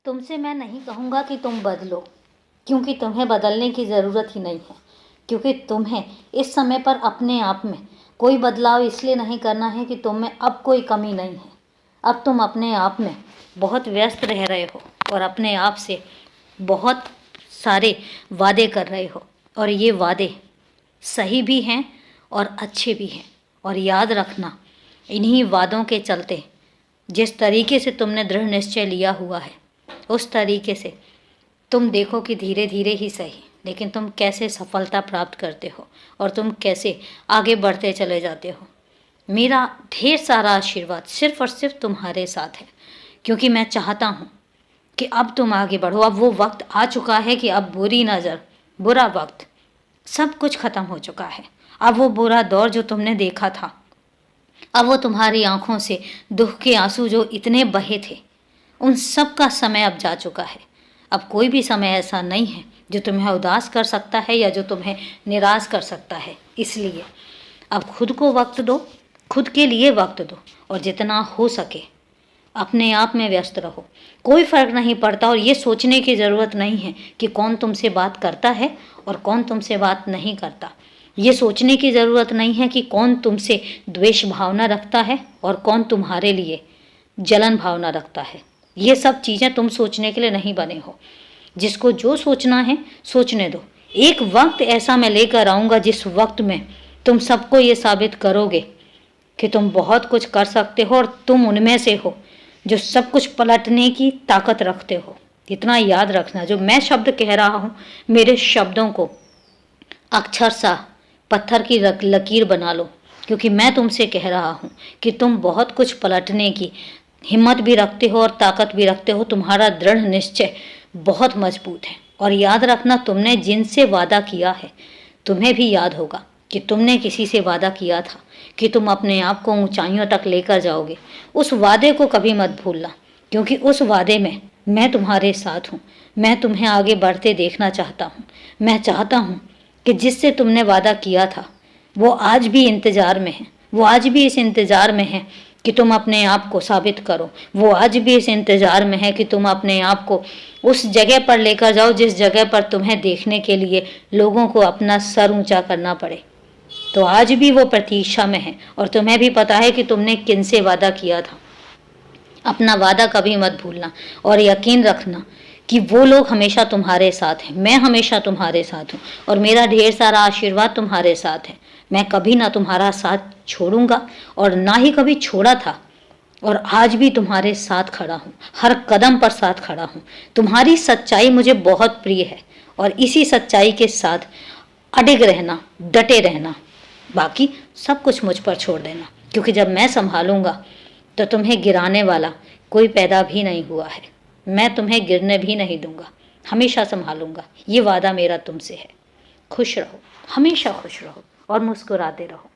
तुमसे मैं नहीं कहूँगा कि तुम बदलो, क्योंकि तुम्हें बदलने की ज़रूरत ही नहीं है। क्योंकि तुम्हें इस समय पर अपने आप में कोई बदलाव इसलिए नहीं करना है कि तुम में अब कोई कमी नहीं है। अब तुम अपने आप में बहुत व्यस्त रह रहे हो और अपने आप से बहुत सारे वादे कर रहे हो, और ये वादे सही भी हैं और अच्छे भी हैं। और याद रखना, इन्हीं वादों के चलते जिस तरीके से तुमने दृढ़ निश्चय लिया हुआ है, उस तरीके से तुम देखो कि धीरे धीरे ही सही, लेकिन तुम कैसे सफलता प्राप्त करते हो और तुम कैसे आगे बढ़ते चले जाते हो। मेरा ढेर सारा आशीर्वाद सिर्फ और सिर्फ तुम्हारे साथ है, क्योंकि मैं चाहता हूँ कि अब तुम आगे बढ़ो। अब वो वक्त आ चुका है कि अब बुरी नज़र, बुरा वक्त, सब कुछ ख़त्म हो चुका है। अब वो बुरा दौर जो तुमने देखा था, अब वो तुम्हारी आंखों से दुख के आंसू जो इतने बहे थे, उन सब का समय अब जा चुका है। अब कोई भी समय ऐसा नहीं है जो तुम्हें उदास कर सकता है या जो तुम्हें निराश कर सकता है। इसलिए अब खुद को वक्त दो, खुद के लिए वक्त दो, और जितना हो सके अपने आप में व्यस्त रहो। कोई फ़र्क नहीं पड़ता, और ये सोचने की ज़रूरत नहीं है कि कौन तुमसे बात करता है और कौन तुमसे बात नहीं करता। ये सोचने की ज़रूरत नहीं है कि कौन तुमसे द्वेष भावना रखता है और कौन तुम्हारे लिए जलन भावना रखता है। ये सब चीज़ें तुम सोचने के लिए नहीं बने हो। जिसको जो सोचना है सोचने दो। एक वक्त ऐसा मैं लेकर आऊँगा जिस वक्त में तुम सबको ये साबित करोगे कि तुम बहुत कुछ कर सकते हो, और तुम उनमें से हो जो सब कुछ पलटने की ताकत रखते हो। इतना याद रखना, जो मैं शब्द कह रहा हूँ, मेरे शब्दों को अक्षर सा पत्थर की लकीर बना लो, क्योंकि मैं तुमसे कह रहा हूँ कि तुम बहुत कुछ पलटने की हिम्मत भी रखते हो और ताकत भी रखते हो। तुम्हारा दृढ़ निश्चय बहुत मजबूत है। और याद रखना, तुमने जिनसे वादा किया है, तुम्हें भी याद होगा कि तुमने किसी से वादा किया था कि तुम अपने आप को ऊंचाइयों तक लेकर जाओगे। उस वादे को कभी मत भूलना, क्योंकि उस वादे में मैं तुम्हारे साथ हूँ। मैं तुम्हें आगे बढ़ते देखना चाहता हूँ। मैं चाहता हूँ कि जिससे तुमने वादा किया था वो आज भी इंतज़ार में है। वो आज भी इस इंतज़ार में है कि तुम अपने आप को साबित करो। वो आज भी इस इंतज़ार में है कि तुम अपने आप को उस जगह पर लेकर जाओ जिस जगह पर तुम्हें देखने के लिए लोगों को अपना सर ऊंचा करना पड़े। तो आज भी वो प्रतीक्षा में है, और तुम्हें भी पता है कि तुमने किनसे वादा किया था। अपना वादा कभी मत भूलना, और यकीन रखना कि वो लोग हमेशा तुम्हारे साथ हैं। मैं हमेशा तुम्हारे साथ हूँ, और मेरा ढेर सारा आशीर्वाद तुम्हारे साथ है। मैं कभी ना तुम्हारा साथ छोड़ूंगा, और ना ही कभी छोड़ा था, और आज भी तुम्हारे साथ खड़ा हूँ। हर कदम पर साथ खड़ा हूँ। तुम्हारी सच्चाई मुझे बहुत प्रिय है, और इसी सच्चाई के साथ अडिग रहना, डटे रहना। बाकी सब कुछ मुझ पर छोड़ देना, क्योंकि जब मैं संभालूंगा तो तुम्हें गिराने वाला कोई पैदा भी नहीं हुआ है। मैं तुम्हें गिरने भी नहीं दूंगा, हमेशा संभालूंगा। ये वादा मेरा तुमसे है। खुश रहो, हमेशा खुश रहो और मुस्कुराते रहो।